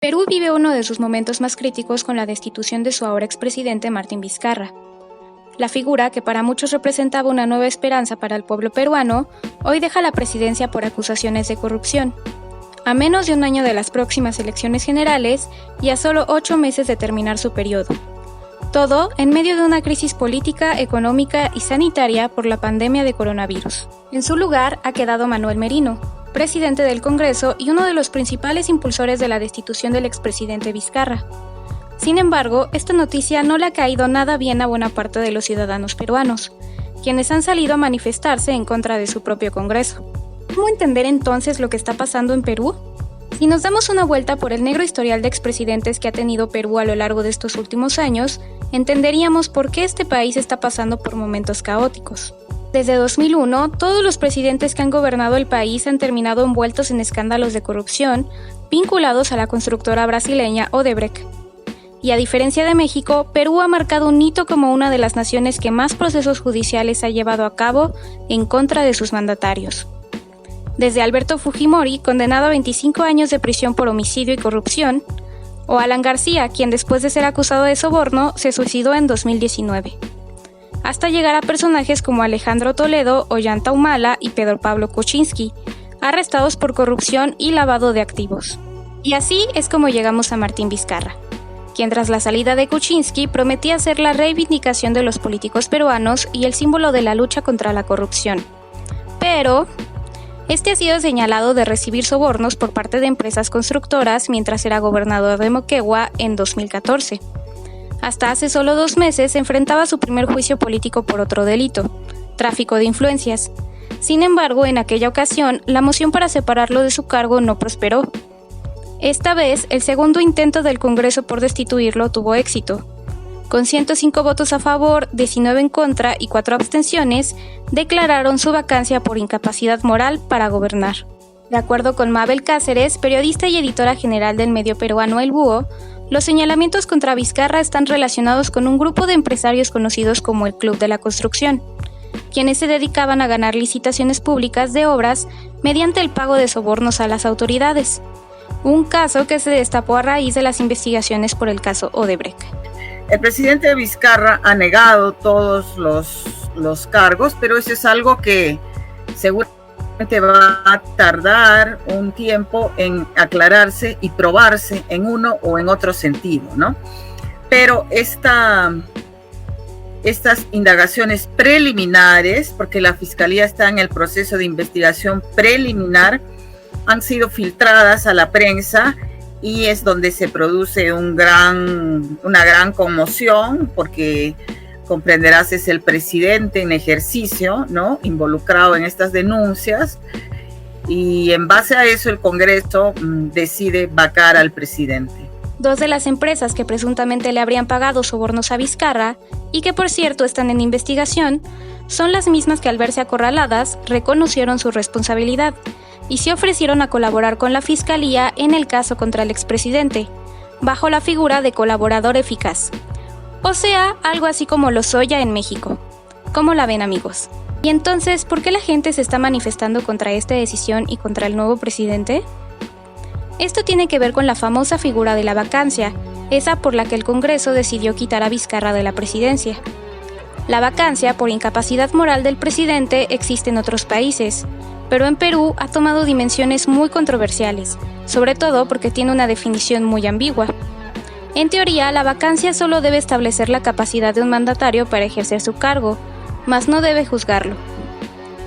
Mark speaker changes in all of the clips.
Speaker 1: Perú vive uno de sus momentos más críticos con la destitución de su ahora expresidente Martín Vizcarra. La figura, que para muchos representaba una nueva esperanza para el pueblo peruano, hoy deja la presidencia por acusaciones de corrupción. A menos de un año de las próximas elecciones generales y a solo 8 meses de terminar su periodo. Todo en medio de una crisis política, económica y sanitaria por la pandemia de coronavirus. En su lugar ha quedado Manuel Merino, presidente del Congreso y uno de los principales impulsores de la destitución del expresidente Vizcarra. Sin embargo, esta noticia no le ha caído nada bien a buena parte de los ciudadanos peruanos, quienes han salido a manifestarse en contra de su propio Congreso. ¿Cómo entender entonces lo que está pasando en Perú? Si nos damos una vuelta por el negro historial de expresidentes que ha tenido Perú a lo largo de estos últimos años, entenderíamos por qué este país está pasando por momentos caóticos. Desde 2001, todos los presidentes que han gobernado el país han terminado envueltos en escándalos de corrupción vinculados a la constructora brasileña Odebrecht. Y a diferencia de México, Perú ha marcado un hito como una de las naciones que más procesos judiciales ha llevado a cabo en contra de sus mandatarios. Desde Alberto Fujimori, condenado a 25 años de prisión por homicidio y corrupción, o Alan García, quien después de ser acusado de soborno, se suicidó en 2019. Hasta llegar a personajes como Alejandro Toledo, Ollanta Humala y Pedro Pablo Kuczynski, arrestados por corrupción y lavado de activos. Y así es como llegamos a Martín Vizcarra, quien tras la salida de Kuczynski prometía ser la reivindicación de los políticos peruanos y el símbolo de la lucha contra la corrupción. Pero este ha sido señalado de recibir sobornos por parte de empresas constructoras mientras era gobernador de Moquegua en 2014. Hasta hace solo 2 meses enfrentaba su primer juicio político por otro delito, tráfico de influencias. Sin embargo, en aquella ocasión, la moción para separarlo de su cargo no prosperó. Esta vez, el segundo intento del Congreso por destituirlo tuvo éxito. Con 105 votos a favor, 19 en contra y 4 abstenciones, declararon su vacancia por incapacidad moral para gobernar. De acuerdo con Mabel Cáceres, periodista y editora general del medio peruano El Búho, los señalamientos contra Vizcarra están relacionados con un grupo de empresarios conocidos como el Club de la Construcción, quienes se dedicaban a ganar licitaciones públicas de obras mediante el pago de sobornos a las autoridades. Un caso que se destapó a raíz de las investigaciones por el caso Odebrecht.
Speaker 2: El presidente Vizcarra ha negado todos los cargos, pero eso es algo que seguramente va a tardar un tiempo en aclararse y probarse en uno o en otro sentido, ¿no? Pero estas indagaciones preliminares, porque la Fiscalía está en el proceso de investigación preliminar, han sido filtradas a la prensa y es donde se produce una gran conmoción, porque comprenderás, es el presidente en ejercicio, ¿no?, involucrado en estas denuncias, y en base a eso el Congreso decide vacar al presidente.
Speaker 1: 2 de las empresas que presuntamente le habrían pagado sobornos a Vizcarra, y que por cierto están en investigación, son las mismas que al verse acorraladas reconocieron su responsabilidad y se ofrecieron a colaborar con la Fiscalía en el caso contra el expresidente, bajo la figura de colaborador eficaz. O sea, algo así como Lozoya en México. ¿Cómo la ven, amigos? Y entonces, ¿por qué la gente se está manifestando contra esta decisión y contra el nuevo presidente? Esto tiene que ver con la famosa figura de la vacancia, esa por la que el Congreso decidió quitar a Vizcarra de la presidencia. La vacancia por incapacidad moral del presidente existe en otros países, pero en Perú ha tomado dimensiones muy controversiales, sobre todo porque tiene una definición muy ambigua. En teoría, la vacancia solo debe establecer la capacidad de un mandatario para ejercer su cargo, mas no debe juzgarlo.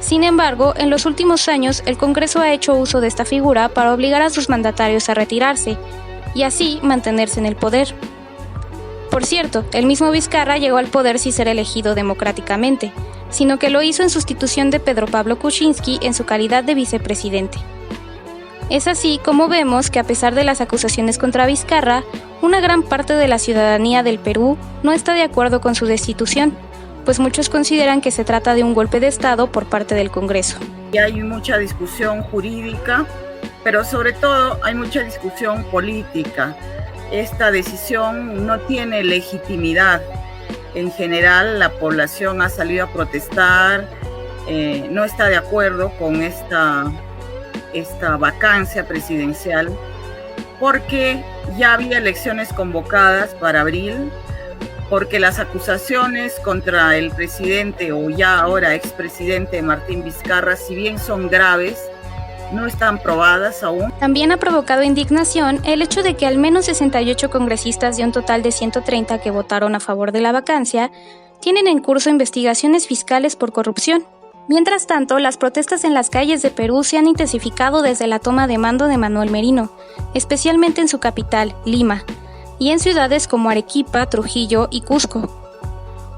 Speaker 1: Sin embargo, en los últimos años, el Congreso ha hecho uso de esta figura para obligar a sus mandatarios a retirarse, y así mantenerse en el poder. Por cierto, el mismo Vizcarra llegó al poder sin ser elegido democráticamente, sino que lo hizo en sustitución de Pedro Pablo Kuczynski en su calidad de vicepresidente. Es así como vemos que a pesar de las acusaciones contra Vizcarra, una gran parte de la ciudadanía del Perú no está de acuerdo con su destitución, pues muchos consideran que se trata de un golpe de Estado por parte del Congreso.
Speaker 2: Y hay mucha discusión jurídica, pero sobre todo hay mucha discusión política. Esta decisión no tiene legitimidad. En general, la población ha salido a protestar, no está de acuerdo con esta vacancia presidencial porque ya había elecciones convocadas para abril, porque las acusaciones contra el presidente o ya ahora expresidente Martín Vizcarra, si bien son graves, no están probadas aún.
Speaker 1: También ha provocado indignación el hecho de que al menos 68 congresistas de un total de 130 que votaron a favor de la vacancia tienen en curso investigaciones fiscales por corrupción. Mientras tanto, las protestas en las calles de Perú se han intensificado desde la toma de mando de Manuel Merino, especialmente en su capital, Lima, y en ciudades como Arequipa, Trujillo y Cusco.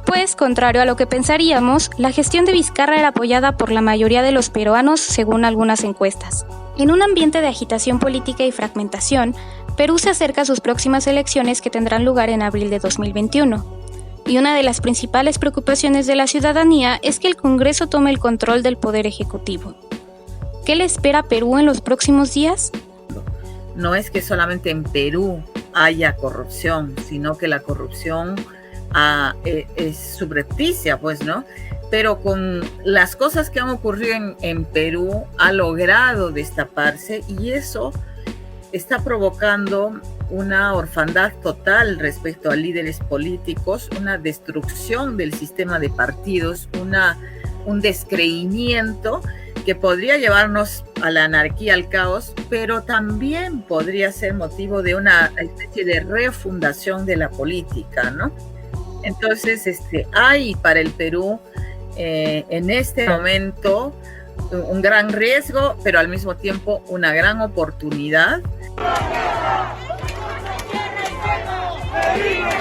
Speaker 1: Pues, contrario a lo que pensaríamos, la gestión de Vizcarra era apoyada por la mayoría de los peruanos según algunas encuestas. En un ambiente de agitación política y fragmentación, Perú se acerca a sus próximas elecciones que tendrán lugar en abril de 2021. Y una de las principales preocupaciones de la ciudadanía es que el Congreso tome el control del Poder Ejecutivo. ¿Qué le espera a Perú en los próximos días?
Speaker 2: No es que solamente en Perú haya corrupción, sino que la corrupción es subrepticia, pues, ¿no? Pero con las cosas que han ocurrido en Perú ha logrado destaparse y eso está provocando una orfandad total respecto a líderes políticos, una destrucción del sistema de partidos, un descreimiento que podría llevarnos a la anarquía, al caos, pero también podría ser motivo de una especie de refundación de la política, ¿no? Entonces, hay para el Perú en este momento un gran riesgo, pero al mismo tiempo una gran oportunidad.
Speaker 3: ¡Viva!